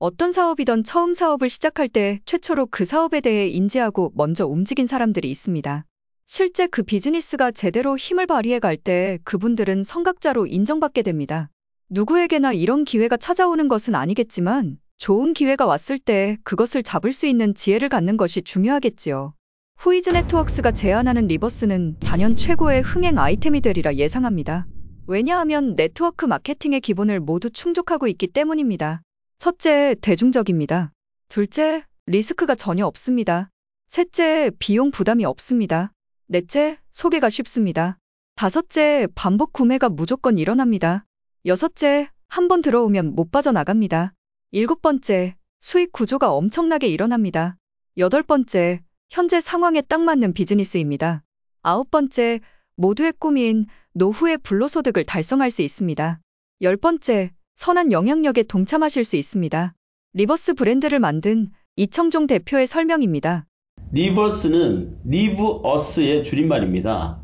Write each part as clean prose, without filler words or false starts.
어떤 사업이든 처음 사업을 시작할 때 최초로 그 사업에 대해 인지하고 먼저 움직인 사람들이 있습니다. 실제 그 비즈니스가 제대로 힘을 발휘해 갈 때 그분들은 성각자로 인정받게 됩니다. 누구에게나 이런 기회가 찾아오는 것은 아니겠지만 좋은 기회가 왔을 때 그것을 잡을 수 있는 지혜를 갖는 것이 중요하겠지요. 후이즈 네트워크스가 제안하는 리버스는 단연 최고의 흥행 아이템이 되리라 예상합니다. 왜냐하면 네트워크 마케팅의 기본을 모두 충족하고 있기 때문입니다. 첫째, 대중적입니다. 둘째, 리스크가 전혀 없습니다. 셋째, 비용 부담이 없습니다. 넷째, 소개가 쉽습니다. 다섯째, 반복 구매가 무조건 일어납니다. 여섯째, 한번 들어오면 못 빠져나갑니다. 일곱 번째, 수익 구조가 엄청나게 일어납니다. 여덟 번째, 현재 상황에 딱 맞는 비즈니스입니다. 아홉 번째, 모두의 꿈인 노후의 불로소득을 달성할 수 있습니다. 열 번째, 선한 영향력에 동참하실 수 있습니다. 리버스 브랜드를 만든 이청종 대표의 설명입니다. 리버스는 리브 어스의 줄임말입니다.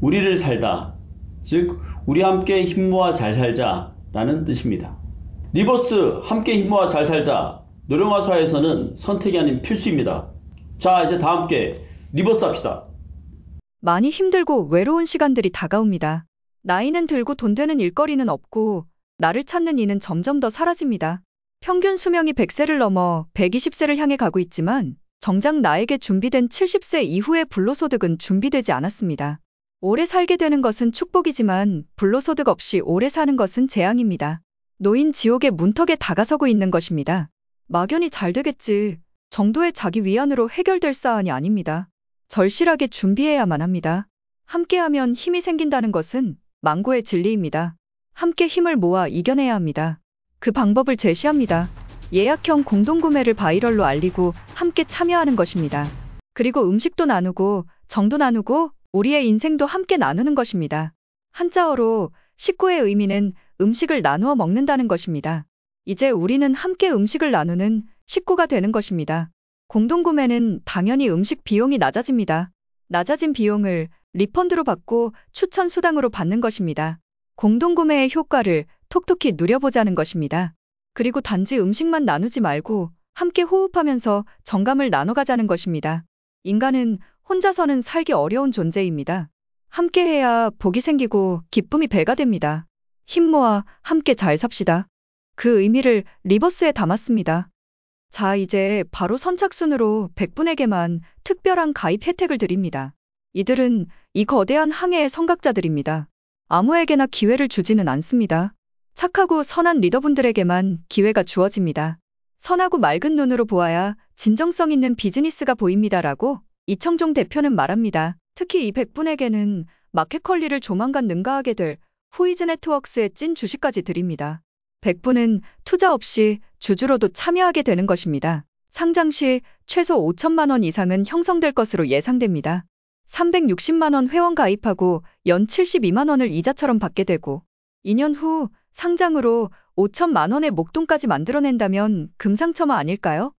우리를 살다, 즉 우리 함께 힘 모아 잘 살자 라는 뜻입니다. 리버스 함께 힘 모아 잘 살자, 노령화사에서는 선택이 아닌 필수입니다. 자, 이제 다 함께 리버스 합시다. 많이 힘들고 외로운 시간들이 다가옵니다. 나이는 들고 돈 되는 일거리는 없고 나를 찾는 이는 점점 더 사라집니다. 평균 수명이 100세를 넘어 120세를 향해 가고 있지만 정작 나에게 준비된 70세 이후의 불로소득은 준비되지 않았습니다. 오래 살게 되는 것은 축복이지만 불로소득 없이 오래 사는 것은 재앙입니다. 노인 지옥의 문턱에 다가서고 있는 것입니다. 막연히 잘 되겠지 정도의 자기 위안으로 해결될 사안이 아닙니다. 절실하게 준비해야만 합니다. 함께하면 힘이 생긴다는 것은 망고의 진리입니다. 함께 힘을 모아 이겨내야 합니다. 그 방법을 제시합니다. 예약형 공동구매를 바이럴로 알리고 함께 참여하는 것입니다. 그리고 음식도 나누고 정도 나누고 우리의 인생도 함께 나누는 것입니다. 한자어로 식구의 의미는 음식을 나누어 먹는다는 것입니다. 이제 우리는 함께 음식을 나누는 식구가 되는 것입니다. 공동구매는 당연히 음식 비용이 낮아집니다. 낮아진 비용을 리펀드로 받고 추천 수당으로 받는 것입니다. 공동구매의 효과를 톡톡히 누려보자는 것입니다. 그리고 단지 음식만 나누지 말고 함께 호흡하면서 정감을 나눠가자는 것입니다. 인간은 혼자서는 살기 어려운 존재입니다. 함께해야 복이 생기고 기쁨이 배가 됩니다. 힘 모아 함께 잘 삽시다. 그 의미를 리버스에 담았습니다. 자, 이제 바로 선착순으로 100분에게만 특별한 가입 혜택을 드립니다. 이들은 이 거대한 항해의 선각자들입니다. 아무에게나 기회를 주지는 않습니다. 착하고 선한 리더분들에게만 기회가 주어집니다. 선하고 맑은 눈으로 보아야 진정성 있는 비즈니스가 보입니다라고 이청종 대표는 말합니다. 특히 이 100분에게는 마켓 컬리를 조만간 능가하게 될 후이즈 네트워크스의 찐 주식까지 드립니다. 100분은 투자 없이 주주로도 참여하게 되는 것입니다. 상장 시 최소 5천만 원 이상은 형성될 것으로 예상됩니다. 360만 원 회원 가입하고 연 72만 원을 이자처럼 받게 되고 2년 후 상장으로 5천만 원의 목돈까지 만들어낸다면 금상첨화 아닐까요?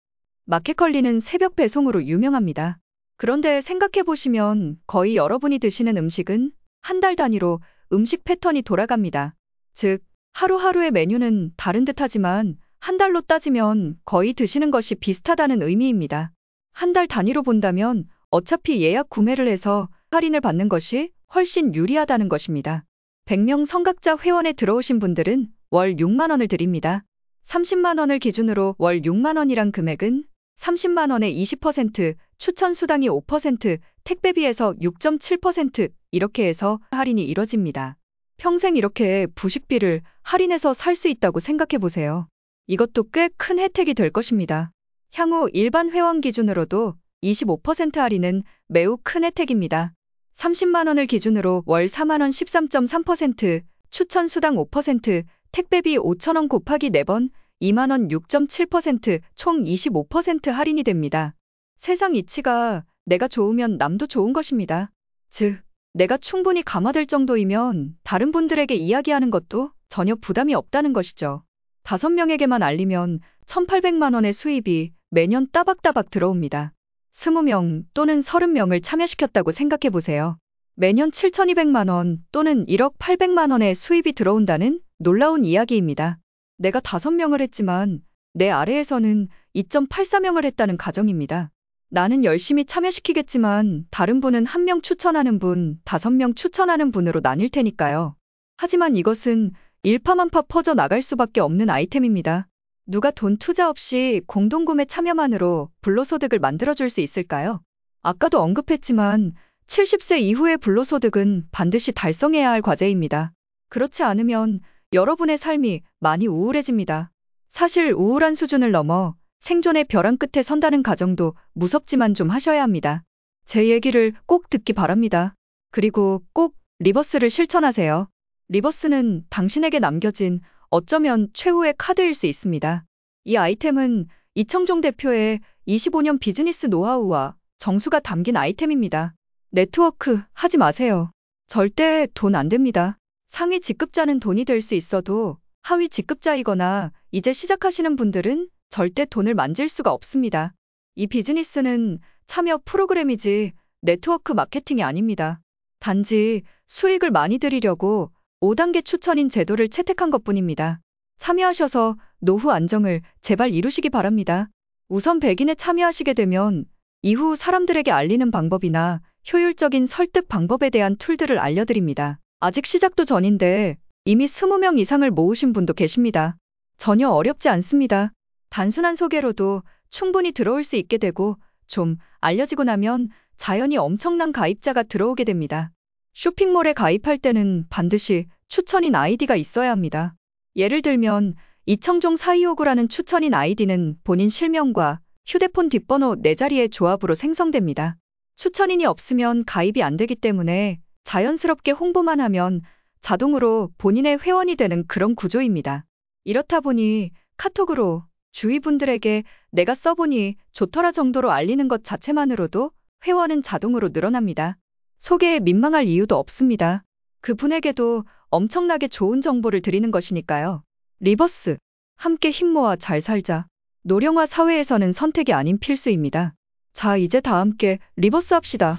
마켓컬리는 새벽 배송으로 유명합니다. 그런데 생각해보시면 거의 여러분이 드시는 음식은 한 달 단위로 음식 패턴이 돌아갑니다. 즉, 하루하루의 메뉴는 다른 듯하지만 한 달로 따지면 거의 드시는 것이 비슷하다는 의미입니다. 한 달 단위로 본다면 어차피 예약 구매를 해서 할인을 받는 것이 훨씬 유리하다는 것입니다. 100명 선각자 회원에 들어오신 분들은 월 6만 원을 드립니다. 30만 원을 기준으로 월 6만 원이란 금액은 30만 원에 20%, 추천 수당이 5%, 택배비에서 6.7% 이렇게 해서 할인이 이뤄집니다. 평생 이렇게 부식비를 할인해서 살 수 있다고 생각해 보세요. 이것도 꽤 큰 혜택이 될 것입니다. 향후 일반 회원 기준으로도 25% 할인은 매우 큰 혜택입니다. 30만 원을 기준으로 월 4만 원 13.3%, 추천 수당 5%, 택배비 5천 원 곱하기 4번 2만 원 6.7%, 총 25% 할인이 됩니다. 세상 이치가 내가 좋으면 남도 좋은 것입니다. 즉, 내가 충분히 감화될 정도이면 다른 분들에게 이야기하는 것도 전혀 부담이 없다는 것이죠. 5명에게만 알리면 1,800만 원의 수입이 매년 따박따박 들어옵니다. 20명 또는 30명을 참여시켰다고 생각해 보세요. 매년 7,200만 원 또는 1억 800만 원의 수입이 들어온다는 놀라운 이야기입니다. 내가 5명을 했지만 내 아래에서는 2.84명을 했다는 가정입니다. 나는 열심히 참여시키겠지만 다른 분은 1명 추천하는 분, 5명 추천하는 분으로 나뉠 테니까요. 하지만 이것은 일파만파 퍼져 나갈 수밖에 없는 아이템입니다. 누가 돈 투자 없이 공동구매 참여만으로 불로소득을 만들어줄 수 있을까요? 아까도 언급했지만 70세 이후의 불로소득은 반드시 달성해야 할 과제입니다. 그렇지 않으면 여러분의 삶이 많이 우울해집니다. 사실 우울한 수준을 넘어 생존의 벼랑 끝에 선다는 가정도 무섭지만 좀 하셔야 합니다. 제 얘기를 꼭 듣기 바랍니다. 그리고 꼭 리버스를 실천하세요. 리버스는 당신에게 남겨진 어쩌면 최후의 카드일 수 있습니다. 이 아이템은 이청종 대표의 25년 비즈니스 노하우와 정수가 담긴 아이템입니다. 네트워크 하지 마세요. 절대 돈 안 됩니다. 상위 직급자는 돈이 될 수 있어도 하위 직급자이거나 이제 시작하시는 분들은 절대 돈을 만질 수가 없습니다. 이 비즈니스는 참여 프로그램이지 네트워크 마케팅이 아닙니다. 단지 수익을 많이 드리려고 5단계 추천인 제도를 채택한 것뿐입니다. 참여하셔서 노후 안정을 제발 이루시기 바랍니다. 우선 100인에 참여하시게 되면 이후 사람들에게 알리는 방법이나 효율적인 설득 방법에 대한 툴들을 알려드립니다. 아직 시작도 전인데 이미 20명 이상을 모으신 분도 계십니다. 전혀 어렵지 않습니다. 단순한 소개로도 충분히 들어올 수 있게 되고 좀 알려지고 나면 자연히 엄청난 가입자가 들어오게 됩니다. 쇼핑몰에 가입할 때는 반드시 추천인 아이디가 있어야 합니다. 예를 들면 이청종 4259라는 추천인 아이디는 본인 실명과 휴대폰 뒷번호 4자리의 조합으로 생성됩니다. 추천인이 없으면 가입이 안 되기 때문에 자연스럽게 홍보만 하면 자동으로 본인의 회원이 되는 그런 구조입니다. 이렇다 보니 카톡으로 주위 분들에게 내가 써보니 좋더라 정도로 알리는 것 자체만으로도 회원은 자동으로 늘어납니다. 소개에 민망할 이유도 없습니다. 그분에게도 엄청나게 좋은 정보를 드리는 것이니까요. 리버스, 함께 힘 모아 잘 살자. 노령화 사회에서는 선택이 아닌 필수입니다. 자, 이제 다 함께 리버스 합시다.